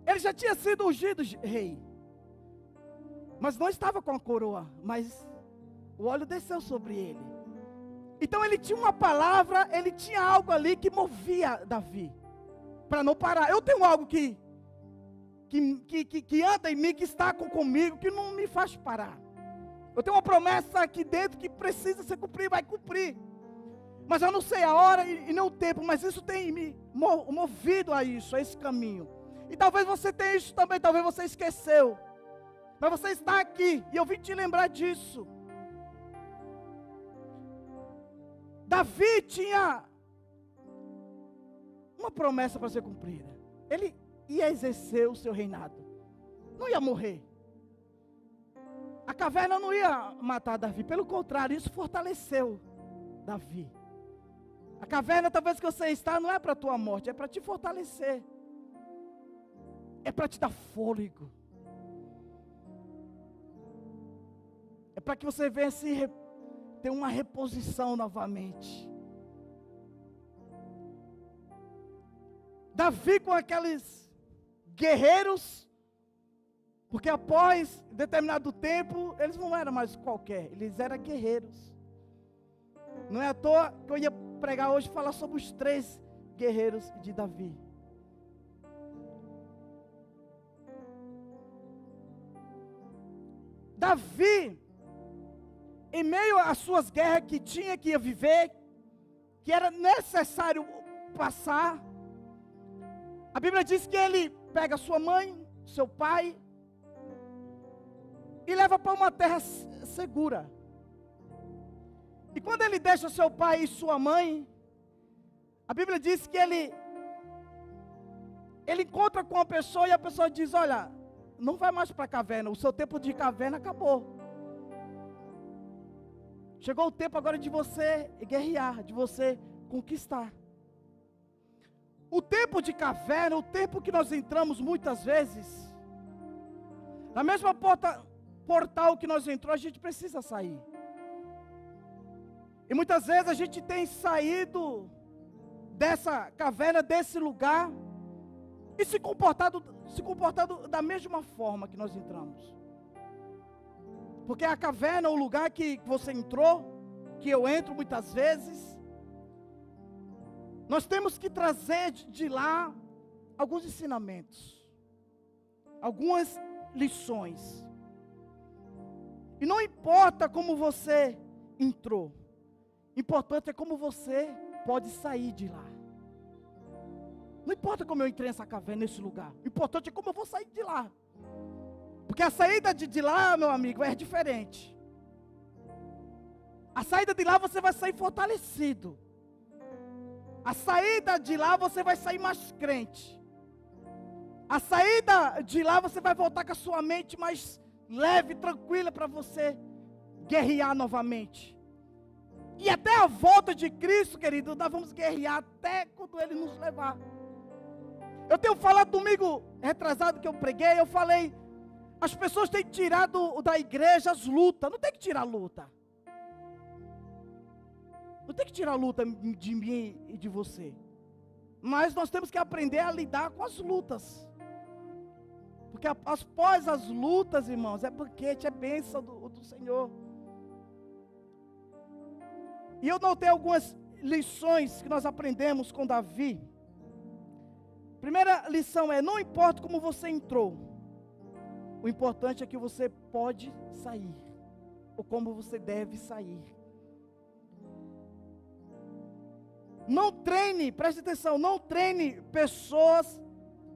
ele já tinha sido ungido rei. Mas não estava com a coroa, mas o óleo desceu sobre ele. Então ele tinha uma palavra, ele tinha algo ali que movia Davi, para não parar. Eu tenho algo que anda em mim, que está comigo, que não me faz parar. Eu tenho uma promessa aqui dentro que precisa ser cumprida, vai cumprir. Mas eu não sei a hora e nem o tempo, mas isso tem me movido a isso, a esse caminho. E talvez você tenha isso também, talvez você esqueceu. Mas você está aqui, e eu vim te lembrar disso. Davi tinha uma promessa para ser cumprida. Ele ia exercer o seu reinado. Não ia morrer. A caverna não ia matar Davi. Pelo contrário, isso fortaleceu Davi. A caverna, talvez que você está, não é para a tua morte, é para te fortalecer. É para te dar fôlego. É para que você venha ter uma reposição novamente. Davi com aqueles guerreiros, porque após determinado tempo, eles não eram mais qualquer, eles eram guerreiros. Não é à toa que eu ia pregar hoje, falar sobre os 3 guerreiros de Davi. Davi, em meio às suas guerras que ia viver, que era necessário passar, a Bíblia diz que ele pega sua mãe, seu pai, e leva para uma terra segura. E quando ele deixa seu pai e sua mãe, a Bíblia diz que ele encontra com uma pessoa e a pessoa diz: olha, não vai mais para a caverna, o seu tempo de caverna acabou. Chegou o tempo agora de você guerrear, de você conquistar. O tempo de caverna, o tempo que nós entramos muitas vezes, na mesma portal que nós entramos, a gente precisa sair. E muitas vezes a gente tem saído dessa caverna, desse lugar, e se comportado da mesma forma que nós entramos. Porque a caverna é o lugar que você entrou, que eu entro muitas vezes. Nós temos que trazer de lá alguns ensinamentos, algumas lições. E não importa como você entrou, importante é como você pode sair de lá. Não importa como eu entrei nessa caverna, nesse lugar. O importante é como eu vou sair de lá. Porque a saída de lá, meu amigo, é diferente. A saída de lá você vai sair fortalecido. A saída de lá você vai sair mais crente. A saída de lá você vai voltar com a sua mente mais leve, tranquila, para você guerrear novamente. E até a volta de Cristo, querido, nós vamos guerrear até quando Ele nos levar. Eu tenho falado domingo retrasado que eu preguei, eu falei, as pessoas têm tirado da igreja as lutas. Não tem que tirar a luta. Não tem que tirar a luta de mim e de você. Mas nós temos que aprender a lidar com as lutas. Porque após as lutas, irmãos, é banquete, é bênção do Senhor. E eu notei algumas lições que nós aprendemos com Davi. Primeira lição é: não importa como você entrou, o importante é que você pode sair, ou como você deve sair. Não treine, preste atenção, não treine pessoas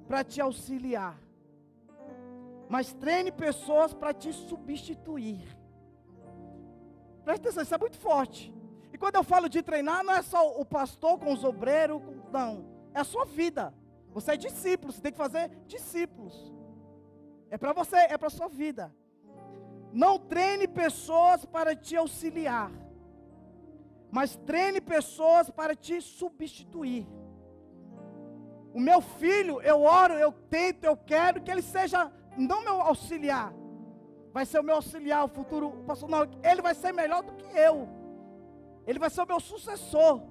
para te auxiliar, mas treine pessoas para te substituir. Preste atenção, isso é muito forte. E quando eu falo de treinar, não é só o pastor com os obreiros, não, é a sua vida. Você é discípulo, você tem que fazer discípulos. É para você, é para a sua vida. Não treine pessoas para te auxiliar, mas treine pessoas para te substituir. O meu filho, eu oro, eu tento, eu quero que ele seja, não meu auxiliar, vai ser o meu auxiliar, o futuro pastor, não, ele vai ser melhor do que eu. Ele vai ser o meu sucessor,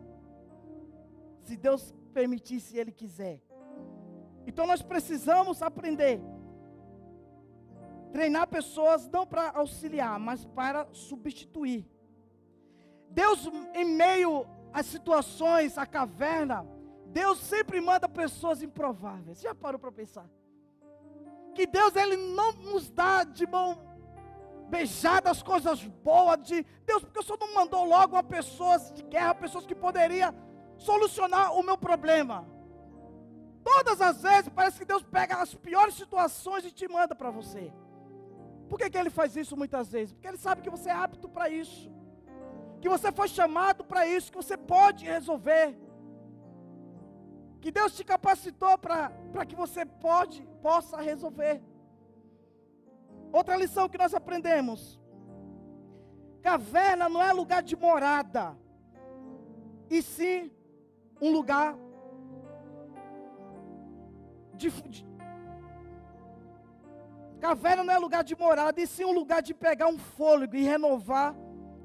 se Deus permitir, se Ele quiser. Então nós precisamos aprender. Treinar pessoas não para auxiliar, mas para substituir. Deus, em meio às situações, à caverna, Deus sempre manda pessoas improváveis. Você já parou para pensar? Que Deus, Ele não nos dá de mão beijada as coisas boas de Deus, porque o Senhor não mandou logo uma pessoas de guerra, pessoas que poderiam solucionar o meu problema. Todas as vezes parece que Deus pega as piores situações e te manda para você. Por que Ele faz isso muitas vezes? Porque Ele sabe que você é apto para isso, que você foi chamado para isso, que você pode resolver, que Deus te capacitou para que você possa resolver. Outra lição que nós aprendemos: caverna não é lugar de morada, e sim um lugar caverna não é lugar de morada, e sim um lugar de pegar um fôlego e renovar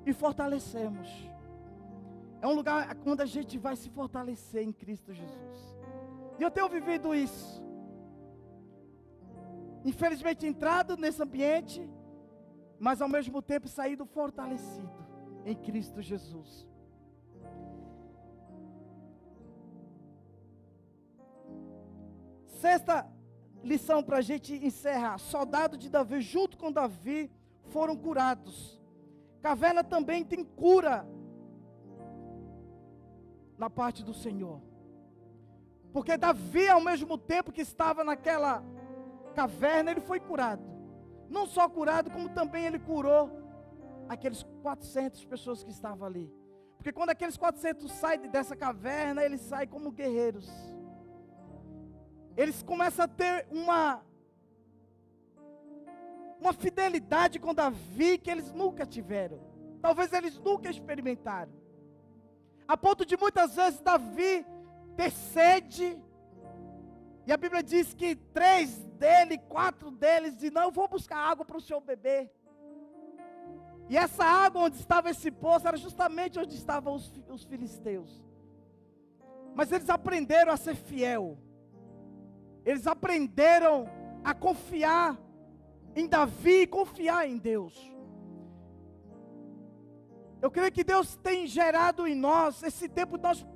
e fortalecermos. É um lugar onde a gente vai se fortalecer em Cristo Jesus. E eu tenho vivido isso. Infelizmente entrado nesse ambiente, mas ao mesmo tempo saído fortalecido em Cristo Jesus. Sexta lição para a gente encerrar: soldados de Davi, junto com Davi, foram curados. Caverna também tem cura na parte do Senhor. Porque Davi, ao mesmo tempo que estava naquela caverna, ele foi curado. Não só curado, como também ele curou aqueles 400 pessoas que estavam ali. Porque quando aqueles 400 saem dessa caverna, eles saem como guerreiros. Eles começam a ter uma fidelidade com Davi que eles nunca tiveram. Talvez eles nunca experimentaram. A ponto de muitas vezes Davi ter sede. E a Bíblia diz que 4 deles dizem: não, eu vou buscar água para o senhor beber. E essa água onde estava esse poço era justamente onde estavam os filisteus. Mas eles aprenderam a ser fiel. Eles aprenderam a confiar em Davi e confiar em Deus. Eu creio que Deus tem gerado em nós esse tempo de nós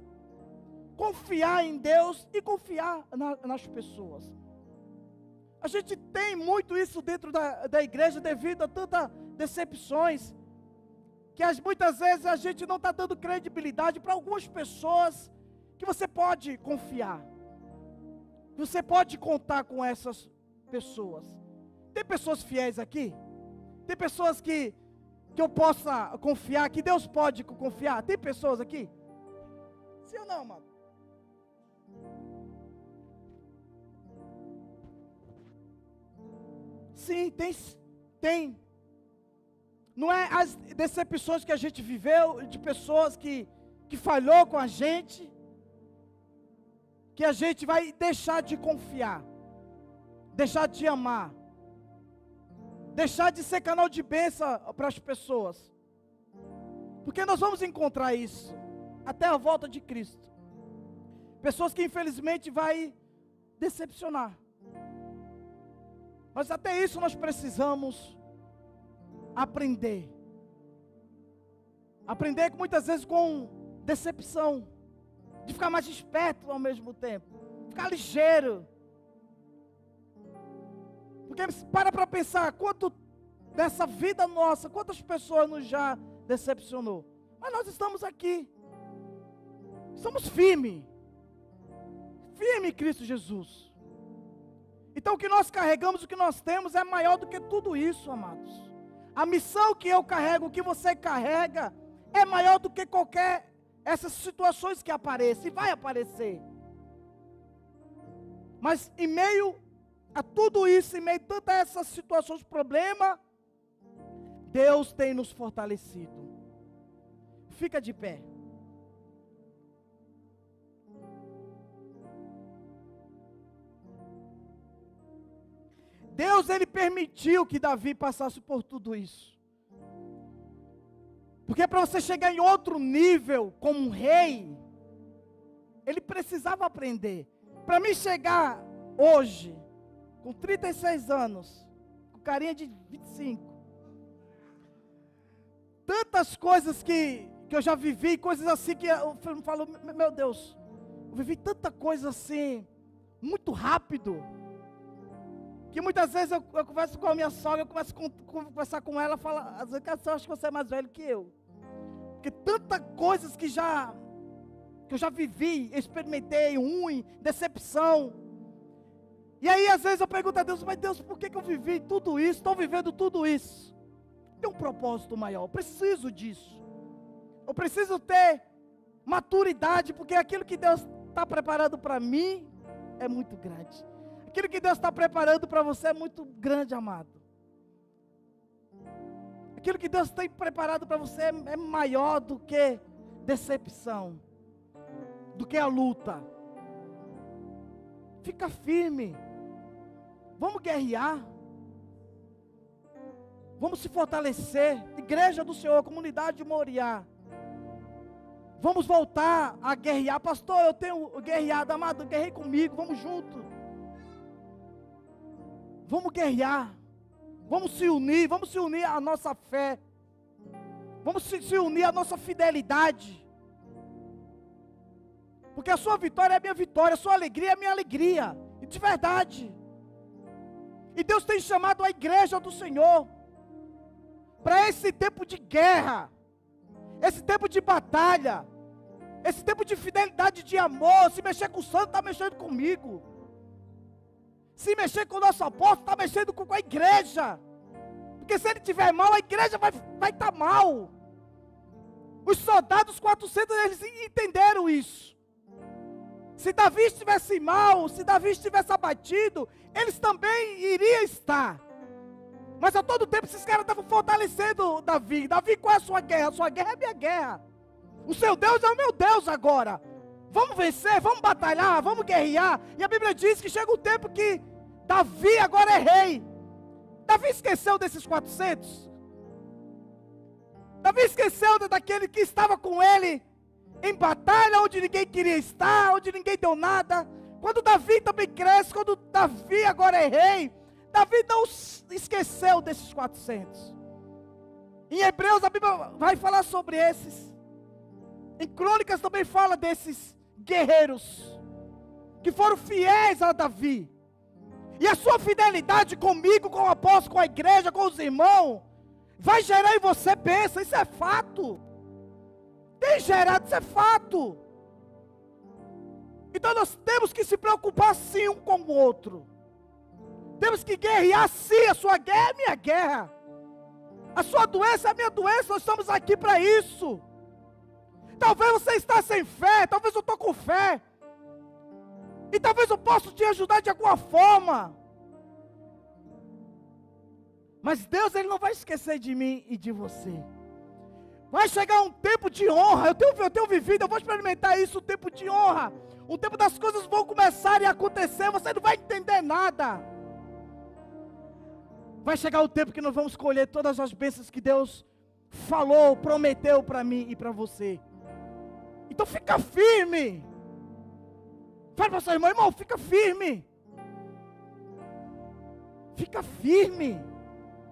confiar em Deus e confiar nas pessoas. A gente tem muito isso dentro da igreja devido a tantas decepções, que muitas vezes a gente não está dando credibilidade para algumas pessoas que você pode confiar. Você pode contar com essas pessoas. Tem pessoas fiéis aqui? Tem pessoas que eu possa confiar, que Deus pode confiar? Tem pessoas aqui? Sim ou não, mano? Sim, tem. Não é as decepções que a gente viveu, de pessoas que falhou com a gente, que a gente vai deixar de confiar, deixar de amar, deixar de ser canal de bênção para as pessoas. Porque nós vamos encontrar isso até a volta de Cristo. pessoas que infelizmente vai decepcionar. Mas até isso nós precisamos aprender. Aprender muitas vezes com decepção. De ficar mais esperto ao mesmo tempo. Ficar ligeiro. Porque para pensar, quanto dessa vida nossa, quantas pessoas nos já decepcionou. Mas nós estamos aqui. Estamos firmes. Firme em Cristo Jesus. Então o que nós carregamos, o que nós temos é maior do que tudo isso, amados. A missão que eu carrego, o que você carrega, é maior do que qualquer essas situações que aparecem, e vai aparecer. Mas em meio a tudo isso, em meio a todas essas situações, problema, Deus tem nos fortalecido. Fica de pé. Deus, Ele permitiu que Davi passasse por tudo isso. Porque para você chegar em outro nível como um rei, ele precisava aprender. Para mim chegar hoje, com 36 anos, com carinha de 25, tantas coisas que eu já vivi, coisas assim que eu falo, meu Deus, eu vivi tanta coisa assim, muito rápido, que muitas vezes eu converso com a minha sogra, eu começo a conversar com ela, falo, às vezes eu acho que você é mais velho que eu. Porque tantas coisas que eu já vivi, experimentei, ruim, decepção. E aí às vezes eu pergunto a Deus, mas Deus, por que eu vivi tudo isso, estou vivendo tudo isso? Tem um propósito maior, eu preciso disso. Eu preciso ter maturidade, porque aquilo que Deus está preparando para mim é muito grande. Aquilo que Deus está preparando para você é muito grande, amado. Aquilo que Deus tem preparado para você é maior do que decepção, do que a luta. Fica firme. Vamos guerrear. Vamos se fortalecer. Igreja do Senhor, comunidade de Moriá. Vamos voltar a guerrear. Pastor, eu tenho guerreado, amado, guerrei comigo, vamos junto. Vamos guerrear. Vamos se unir à nossa fé. Vamos se unir à nossa fidelidade. Porque a sua vitória é a minha vitória, a sua alegria é a minha alegria. E de verdade. E Deus tem chamado a igreja do Senhor para esse tempo de guerra, esse tempo de batalha, esse tempo de fidelidade, de amor. Se mexer com o santo, está mexendo comigo. Se mexer com o nosso apóstolo, está mexendo com a igreja. Porque se ele estiver mal, a igreja vai estar mal. Os soldados 400, eles entenderam isso. Se Davi estivesse mal, se Davi estivesse abatido, eles também iriam estar. Mas a todo tempo esses caras estavam fortalecendo Davi. Davi, qual é a sua guerra? A sua guerra é a minha guerra. O seu Deus é o meu Deus agora. Vamos vencer, vamos batalhar, vamos guerrear. E a Bíblia diz que chega um tempo que Davi agora é rei. Davi esqueceu desses 400. Davi esqueceu daquele que estava com ele em batalha, onde ninguém queria estar, onde ninguém deu nada. Quando Davi também cresce, quando Davi agora é rei, Davi não esqueceu desses 400. Em Hebreus a Bíblia vai falar sobre esses. Em Crônicas também fala desses guerreiros que foram fiéis a Davi. E a sua fidelidade comigo, com o apóstolo, com a igreja, com os irmãos, vai gerar em você bênção. Isso é fato. Tem gerado, isso é fato. Então nós temos que se preocupar sim um com o outro. Temos que guerrear sim. A sua guerra é a minha guerra. A sua doença é a minha doença. Nós estamos aqui para isso. Talvez você está sem fé, talvez eu estou com fé. E talvez eu possa te ajudar de alguma forma. Mas Deus, Ele não vai esquecer de mim e de você. Vai chegar um tempo de honra. Eu tenho vivido, eu vou experimentar isso, um tempo de honra. Um tempo das coisas vão começar a acontecer, você não vai entender nada. Vai chegar o tempo que nós vamos colher todas as bênçãos que Deus falou, prometeu para mim e para você. Então fica firme. Fala para o seu irmão, irmão, fica firme. Fica firme.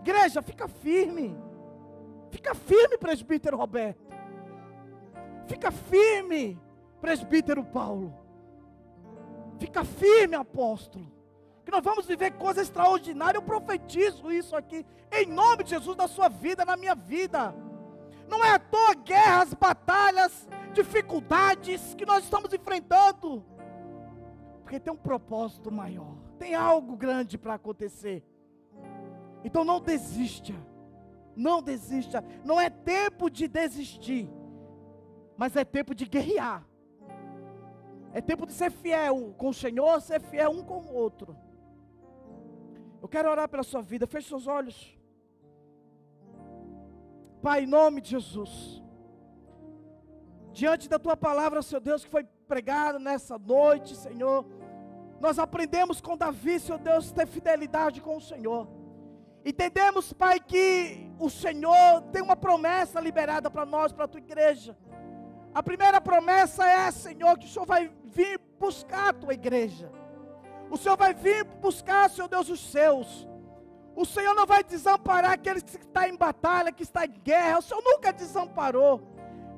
Igreja, fica firme. Fica firme, presbítero Roberto. Fica firme, presbítero Paulo. Fica firme, apóstolo. Que nós vamos viver coisas extraordinárias. Eu profetizo isso aqui, em nome de Jesus, na sua vida, na minha vida. Não é à toa guerras, batalhas, dificuldades que nós estamos enfrentando. Porque tem um propósito maior. Tem algo grande para acontecer. Então não desista. Não desista. Não é tempo de desistir. Mas é tempo de guerrear. É tempo de ser fiel com o Senhor, ser fiel um com o outro. Eu quero orar pela sua vida. Feche seus olhos. Pai, em nome de Jesus. Diante da tua palavra, Senhor Deus, que foi pregada nessa noite, Senhor. Nós aprendemos com Davi, Senhor Deus, ter fidelidade com o Senhor. Entendemos, Pai, que o Senhor tem uma promessa liberada para nós, para a tua igreja. A primeira promessa é, Senhor, que o Senhor vai vir buscar a tua igreja. O Senhor vai vir buscar, Senhor Deus, os seus. O Senhor não vai desamparar aqueles que estão em batalha, que estão em guerra. O Senhor nunca desamparou.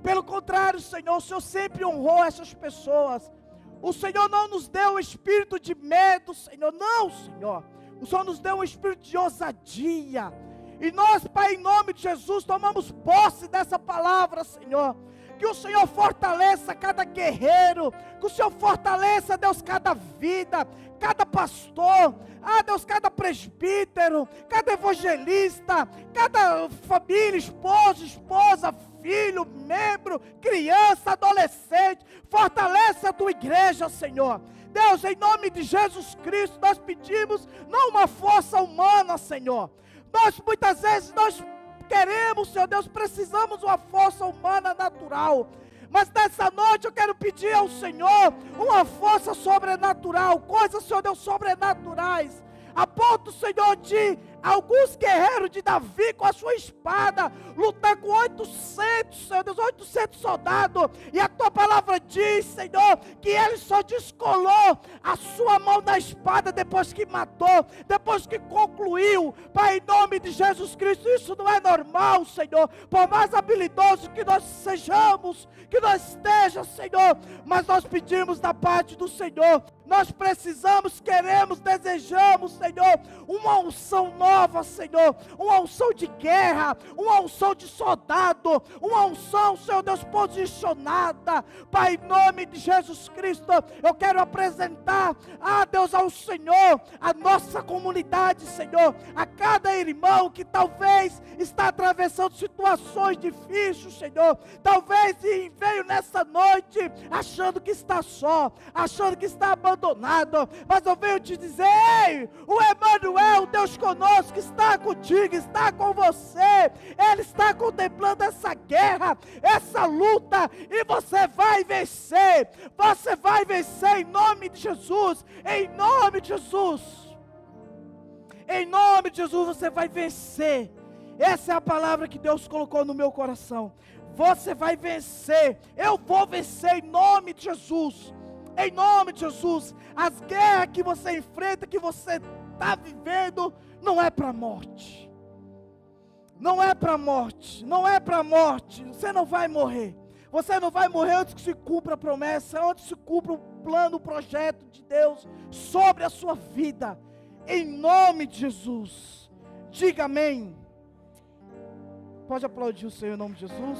Pelo contrário, Senhor, o Senhor sempre honrou essas pessoas. O Senhor não nos deu o espírito de medo, Senhor. Não, Senhor. O Senhor nos deu um espírito de ousadia. E nós, Pai, em nome de Jesus, tomamos posse dessa palavra, Senhor. Que o Senhor fortaleça cada guerreiro. Que o Senhor fortaleça, Deus, cada vida, cada pastor. Ah, Deus, cada presbítero, cada evangelista, cada família, esposa, filho, membro, criança, adolescente. Fortalece a tua igreja, Senhor. Deus, em nome de Jesus Cristo, nós pedimos não uma força humana, Senhor. Muitas vezes nós queremos, Senhor Deus, precisamos de uma força humana natural. Mas nessa noite eu quero pedir ao Senhor uma força sobrenatural, coisas, Senhor Deus, sobrenaturais. A ponto, Senhor, de alguns guerreiros de Davi com a sua espada lutar com 800, Senhor Deus, 800 soldados. E a tua palavra diz, Senhor, que ele só descolou a sua mão da espada depois que matou, depois que concluiu. Pai, em nome de Jesus Cristo, isso não é normal, Senhor. Por mais habilidoso que nós sejamos, que nós estejamos, Senhor, mas nós pedimos da parte do Senhor. Nós precisamos, queremos, desejamos, Senhor, uma unção nova, Senhor, uma unção de guerra, uma unção de soldado, uma unção, Senhor Deus, posicionada. Pai, em nome de Jesus Cristo, eu quero apresentar, Deus, ao Senhor, a nossa comunidade, Senhor, a cada irmão que talvez está atravessando situações difíceis, Senhor, talvez veio nessa noite achando que está só, achando que está abandonado, mas eu venho te dizer, ei, o Emmanuel, Deus conosco, está contigo, está com você. Ele está contemplando essa guerra, essa luta, e você vai vencer. Você vai vencer em nome de Jesus. Em nome de Jesus. Em nome de Jesus você vai vencer. Essa é a palavra que Deus colocou no meu coração. Você vai vencer. Eu vou vencer em nome de Jesus. Em nome de Jesus. As guerras que você enfrenta, que você está vivendo, não é para a morte. Não é para a morte. Não é para a morte. Você não vai morrer. Você não vai morrer antes que se cumpra a promessa, antes que se cumpra o plano, o projeto de Deus sobre a sua vida. Em nome de Jesus. Diga amém. Pode aplaudir o Senhor em nome de Jesus.